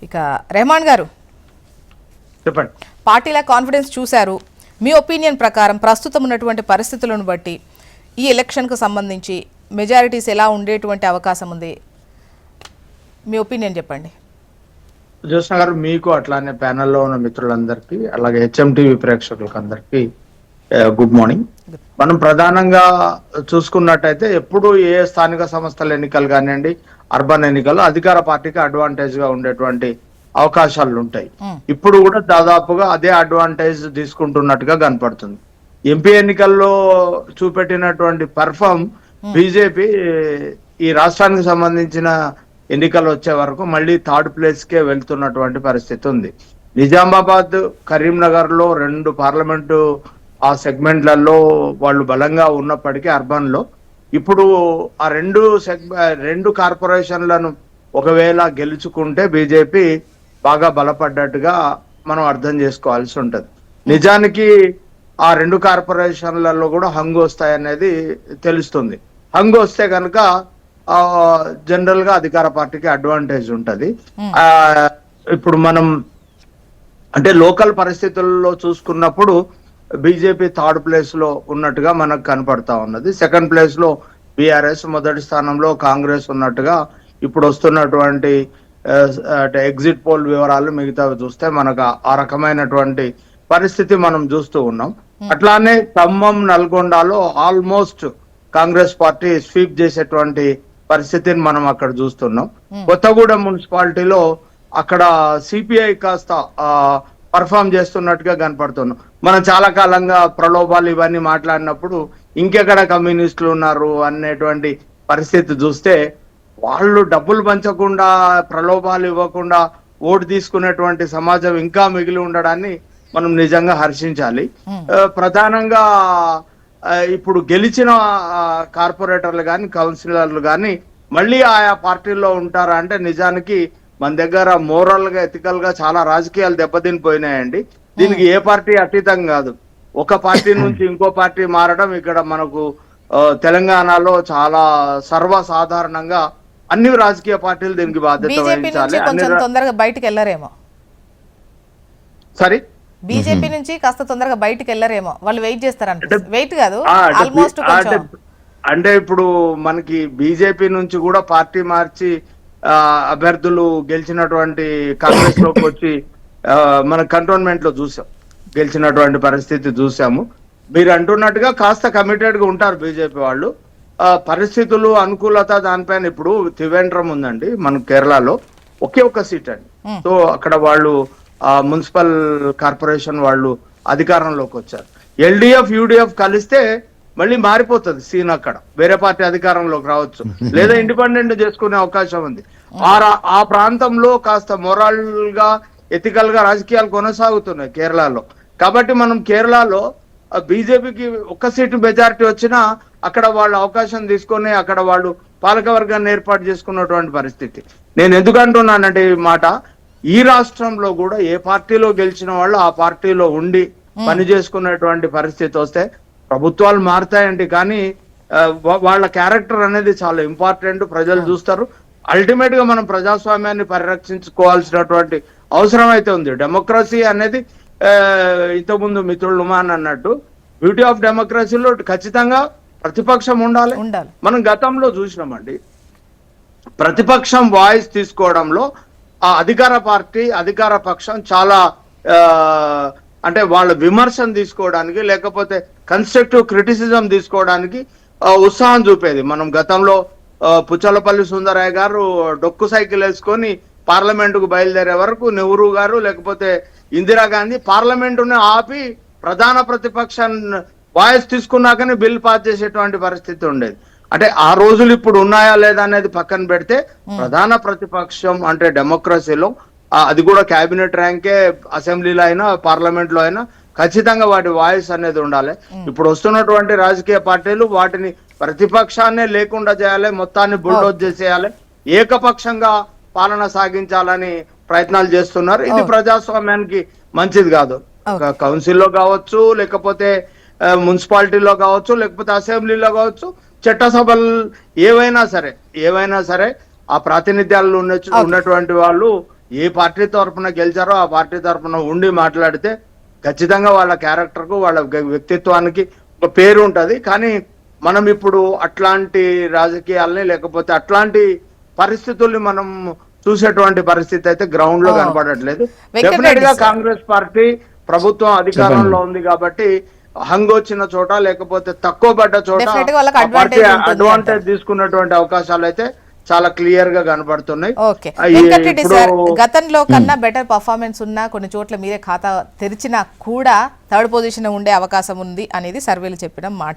ఇక రెహమాన్ గారు చెప్పండి. పార్టీల కాన్ఫిడెన్స్ చూశారు. మీ ఒపీనియన్ ప్రకారం ప్రస్తుతం ఉన్నటువంటి పరిస్థితులను బట్టి ఈ ఎలక్షన్కు సంబంధించి మెజారిటీస్ ఎలా ఉండేటువంటి అవకాశం ఉంది? మీ ఒపీనియన్ చెప్పండి. జ్యోత్స్న గారు, మీకు అట్లానే ప్యానెల్లో ఉన్న మిత్రులందరికీ అలాగే హెచ్ఎంటీవీ ప్రేక్షకులకు అందరికీ గుడ్ మార్నింగ్. మనం ప్రధానంగా చూసుకున్నట్టయితే ఎప్పుడు ఏ స్థానిక సంస్థల ఎన్నికలు కానివ్వండి, అర్బన్ ఎన్నికలు అధికార పార్టీకి అడ్వాంటేజ్ గా ఉండేటువంటి అవకాశాలు ఉంటాయి. ఇప్పుడు కూడా దాదాపుగా అదే అడ్వాంటేజ్ తీసుకుంటున్నట్టుగా కనపడుతుంది. ఎంపీ ఎన్నికల్లో చూపెట్టినటువంటి పర్ఫామ్ బీజేపీ ఈ రాష్ట్రానికి సంబంధించిన ఎన్నికలు వచ్చే వరకు మళ్ళీ థర్డ్ ప్లేస్ కే వెళ్తున్నటువంటి పరిస్థితి ఉంది. నిజామాబాద్, కరీంనగర్ లో 2 పార్లమెంటు ఆ సెగ్మెంట్లలో వాళ్ళు బలంగా ఉన్నప్పటికీ అర్బన్ లో ఇప్పుడు ఆ రెండు కార్పొరేషన్లను ఒకవేళ గెలుచుకుంటే బీజేపీ బాగా బలపడ్డట్టుగా మనం అర్థం చేసుకోవాల్సి ఉంటది. నిజానికి ఆ 2 కార్పొరేషన్లలో కూడా హంగు వస్తాయనేది తెలుస్తుంది. హంగు వస్తే కనుక జనరల్ గా అధికార పార్టీకి అడ్వాంటేజ్ ఉంటది. ఇప్పుడు మనం అంటే లోకల్ పరిస్థితుల్లో చూసుకున్నప్పుడు బీజేపీ థర్డ్ ప్లేస్ లో ఉన్నట్టుగా మనకు కనపడతా ఉన్నది. సెకండ్ ప్లేస్ లో బీఆర్ఎస్, మొదటి స్థానంలో కాంగ్రెస్ ఉన్నట్టుగా ఇప్పుడు వస్తున్నటువంటి ఎగ్జిట్ పోల్ వివరాలు మిగతావి చూస్తే మనకు ఆ రకమైనటువంటి పరిస్థితి మనం చూస్తూ ఉన్నాం. అట్లానే ఖమ్మం, నల్గొండలో ఆల్మోస్ట్ కాంగ్రెస్ పార్టీ స్వీప్ చేసేటువంటి పరిస్థితిని మనం అక్కడ చూస్తున్నాం. కొత్తగూడెం మున్సిపాలిటీలో అక్కడ సిపిఐ కాస్త పర్ఫామ్ చేస్తున్నట్టుగా కనపడుతున్నాం. మనం చాలా కాలంగా ప్రలోభాలు ఇవన్నీ మాట్లాడినప్పుడు ఇంకెక్కడ కమ్యూనిస్టులు ఉన్నారు అనేటువంటి పరిస్థితి చూస్తే వాళ్ళు డబ్బులు పంచకుండా, ప్రలోభాలు ఇవ్వకుండా ఓటు తీసుకునేటువంటి సమాజం ఇంకా మిగిలి ఉండడాన్ని మనం నిజంగా హర్షించాలి. ప్రధానంగా ఇప్పుడు గెలిచిన కార్పొరేటర్లు కానీ, కౌన్సిలర్లు కానీ మళ్ళీ ఆయా పార్టీల్లో ఉంటారా అంటే నిజానికి మన దగ్గర మోరల్ గా, ఎథికల్ గా చాలా రాజకీయాలు దెబ్బతినిపోయినాయండి. దీనికి ఏ పార్టీ అతీతం కాదు. ఒక పార్టీ నుంచి ఇంకో పార్టీ మారడం ఇక్కడ మనకు తెలంగాణలో చాలా సర్వసాధారణంగా అన్ని రాజకీయ పార్టీలు దీనికి బాధ్యత వహించాలి. తొందరగా బయటకు వెళ్ళరేమో. సరే, బీజేపీ నుంచి కాస్త తొందరగా బయటకు వెళ్ళరేమో, వాళ్ళు వెయిట్ చేస్తారంటే వెయిట్ కాదు ఆల్మోస్ట్ అంటే ఇప్పుడు మనకి బీజేపీ నుంచి కూడా పార్టీ మార్చి అభ్యర్థులు గెలిచినటువంటి కాంగ్రెస్ లోకి వచ్చి మన కంటోన్మెంట్ లో చూసాం, గెలిచినటువంటి పరిస్థితి చూసాము. మీరు అంటున్నట్టుగా కాస్త కమిటెడ్ గా ఉంటారు బీజేపీ వాళ్ళు. పరిస్థితులు, అనుకూలత దానిపైన ఇప్పుడు త్రివేంద్రం ఉందండి మన కేరళలో, ఒకే ఒక సీట్ అండి. సో అక్కడ వాళ్ళు మున్సిపల్ కార్పొరేషన్ వాళ్ళు అధికారంలోకి వచ్చారు. ఎల్డిఎఫ్, యూడిఎఫ్ కలిస్తే మళ్ళీ మారిపోతుంది సీన్. అక్కడ వేరే పార్టీ అధికారంలోకి రావచ్చు, లేదా ఇండిపెండెంట్ చేసుకునే అవకాశం ఉంది. ఆ ప్రాంతంలో కాస్త మొరల్ గా, ఎథికల్ గా రాజకీయాలు కొనసాగుతున్నాయి కేరళలో. కాబట్టి మనం కేరళలో బీజేపీకి ఒక్క సీటు మెజారిటీ వచ్చినా అక్కడ వాళ్ళు అవకాశం తీసుకొని అక్కడ వాళ్ళు పాలకవర్గాన్ని ఏర్పాటు చేసుకున్నటువంటి పరిస్థితి. నేను ఎందుకు అంటున్నానంటే ఈ మాట, ఈ రాష్ట్రంలో కూడా ఏ పార్టీలో గెలిచిన వాళ్ళు ఆ పార్టీలో ఉండి పని చేసుకునేటువంటి పరిస్థితి వస్తే ప్రభుత్వాలు మారుతాయండి. కానీ వాళ్ళ క్యారెక్టర్ అనేది చాలా ఇంపార్టెంట్, ప్రజలు చూస్తారు. అల్టిమేట్ గా మనం ప్రజాస్వామ్యాన్ని పరిరక్షించుకోవాల్సినటువంటి అవసరం అయితే ఉంది. డెమోక్రసీ అనేది ఇంతకుముందు మిత్రులు ఉమాన్ అన్నట్టు బ్యూటీ ఆఫ్ డెమోక్రసీలో ఖచ్చితంగా ప్రతిపక్షం ఉండాలి. మనం గతంలో చూసినామండి, ప్రతిపక్షం వాయిస్ తీసుకోవడంలో ఆ అధికార పార్టీ, అధికార పక్షం చాలా అంటే వాళ్ళ విమర్శను తీసుకోవడానికి, లేకపోతే కన్స్ట్రక్టివ్ క్రిటిసిజం తీసుకోవడానికి ఉత్సాహం చూపేది. మనం గతంలో పుచ్చలపల్లి సుందరయ్య గారు డొక్కు సైకిల్ వేసుకొని పార్లమెంటుకు బయలుదేరే వరకు నెహ్రూ గారు, లేకపోతే ఇందిరాగాంధీ పార్లమెంటుని ఆపి ప్రధాన ప్రతిపక్షం వాయిస్ తీసుకున్నాకనే బిల్ పాస్ చేసేటువంటి పరిస్థితి ఉండేది. అంటే ఆ రోజులు ఇప్పుడు ఉన్నాయా లేదా అనేది పక్కన పెడితే ప్రధాన ప్రతిపక్షం అంటే డెమోక్రసీలో అది కూడా క్యాబినెట్ ర్యాంకే, అసెంబ్లీలో అయినా పార్లమెంట్ లో అయినా ఖచ్చితంగా వాటి వాయిస్ అనేది ఉండాలి. ఇప్పుడు వస్తున్నటువంటి రాజకీయ పార్టీలు వాటిని ప్రతిపక్షాన్నే లేకుండా చేయాలి, మొత్తాన్ని బుల్డోజ్ చేసేయాలి, ఏకపక్షంగా పాలన సాగించాలని ప్రయత్నాలు చేస్తున్నారు. ఇది ప్రజాస్వామ్యానికి మంచిది కాదు. కౌన్సిల్లో కావచ్చు, లేకపోతే మున్సిపాలిటీలో కావచ్చు, లేకపోతే అసెంబ్లీలో కావచ్చు, చట్టసభలు ఏవైనా సరే ఆ ప్రాతినిధ్యాలు ఉన్నటువంటి వాళ్ళు ఏ పార్టీ తరఫున గెలిచారో ఆ పార్టీ తరఫున ఉండి మాట్లాడితే ఖచ్చితంగా వాళ్ళ క్యారెక్టర్కు వాళ్ళ వ్యక్తిత్వానికి ఒక పేరు ఉంటది. కానీ మనం ఇప్పుడు అట్లాంటి రాజకీయాలని లేకపోతే అట్లాంటి పరిస్థితుల్ని మనం చూసేటువంటి పరిస్థితి అయితే గ్రౌండ్ లో కనపడట్లేదు. డెఫినెట్ గా కాంగ్రెస్ పార్టీ ప్రభుత్వం అధికారంలో ఉంది కాబట్టి హంగొచ్చిన చోట లేకపోతే తక్కువ పడ్డ చోట అడ్వాంటేజ్ తీసుకున్నటువంటి అవకాశాలు అయితే చాలా క్లియర్ గా కనబడుతున్నాయి. ఓకే వెంకటరెడ్డి సార్, గతంలో కన్నా బెటర్ పర్ఫార్మెన్స్ ఉన్నా కొన్ని చోట్ల మీరే ఖాతా తెరిచినా కూడా థర్డ్ పొజిషన్ ఉండే అవకాశం ఉంది అనేది సర్వేలు చెప్పిన మాట.